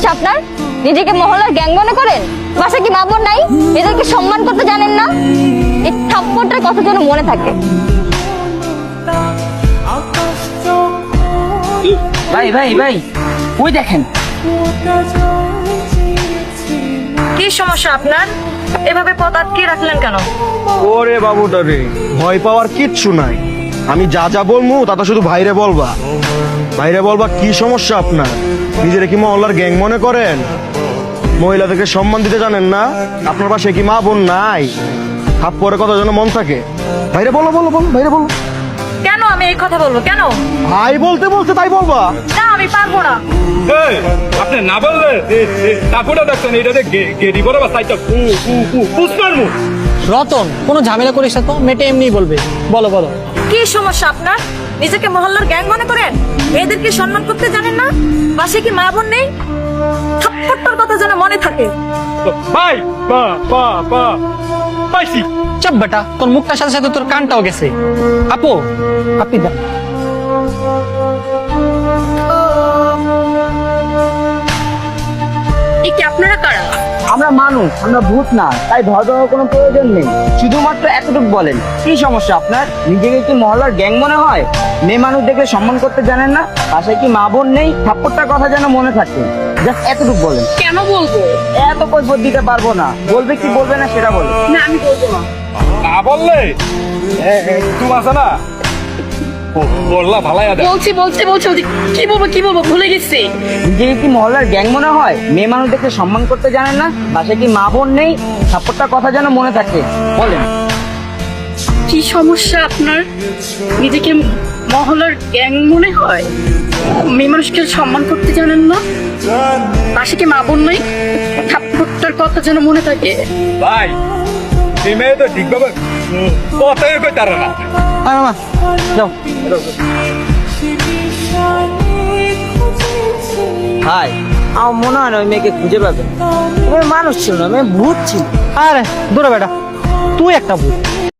সমস্যা আপনার? নিজেকে মহল্লার গ্যাং মনে করেন? বাসায় কি মা বোন নাই? এদেরকে সম্মান করতে জানেন না? এই থাপ্পড়টার কথা যেন মনে থাকে। ভাই ভাই ভাই, ওই দেখেন। কি সমস্যা আপনার? এভাবে পথ আটকে রাখলেন কেন? ওরে বাবুটা রে, ভয় পাওয়ার কিচ্ছু নাই। আমি যা যা বলবো তা তো শুধু ভাইরে বলবা। ভাইরে বলবা কি সমস্যা আপনার? নিজেরা কি মহল্লার গ্যাং মনে করেন? মহিলাদেরকে সম্মান দিতে জানেন না? আপনার পাশে কি মা বোন নাই? হাত পরে কথা যেন মন থাকে। ভাইরে বলো বলো বলো, ভাইরে বলো। কেন আমি এই কথা বলবো? কেন? ভাই বলতে বলতে তাই বলবা? না, আমি পারবো না। আপনি না বললে কাকুটা দেখছেন এটাতে গেরি বড় বা সাইডটা পুষ্পার মুখ। রতন, কোনো ঝামেলা করিস না তো, মেয়েটা এমনিই বলবে। বলো বলো। কি সমস্যা আপনার? নিজেকে মহল্লার গ্যাং মনে করেন? মেয়েদেরকে সম্মান করতে জানেন না? বাসায় কি মা বোন নেই? থাপ্পড়টার কথা যেন মনে থাকে। ভাই বা বা বা পাইছি। চাপ বেটা, তোর মুখটার সাথে সাথে তোর কানটাও গেছে। আপু, আপনি দেন। এই কি আপনারা কারা? আমরা মানুষ, আমরা ভূত না, তাই ভয় পাওয়ার কোনো প্রয়োজন নেই। শুধুমাত্র এতটুকু বলেন, কি সমস্যা আপনার? নিজেকে কি মহল্লার গ্যাং মনে হয়? মেয়ে মানুষ দেখলে সম্মান করতে জানেন না? বাসায় কি মা বোন নেই? থাপ্পড়টার কথা যেন মনে থাকে। জাস্ট এতটুকু বলেন। কেন বলবো? এত কৈফিয়ত দিতে পারবো না। বলবে কি বলবে না সেটা বলো। না, আমি বলবো না। না বললে তুমি আছে না বললা ভালাই আদা। বলছি কি বলবো ভুলে গেছি। নিজেকে কি মহল্লার গ্যাং মনে হয়? মেয়ে মানুষ দেখলে সম্মান করতে জানেন না? বাসায় কি মা বোন নেই? থাপ্পড়টার কথা যেন মনে থাকে। বলেন। কি সমস্যা আপনার? নিজেকে মহলার গ্যাং মনে হয়? মেয়ে মানুষকে সম্মান করতে জানেন না? পাশে কি মা বোন নেই? থাপ্পড়টার কথা যেন মনে থাকে। ভাই এই মেয়ে তো ঠিকভাবে কথাই কই তারা না। মামা যাও। হাই, আমার মনে হয় না ওই মেয়েকে খুঁজে পাবে। ওই মানুষ ছিল না, মেয়ে ভূত ছিল। আরে দূরে বেটা, তুই একটা ভূত।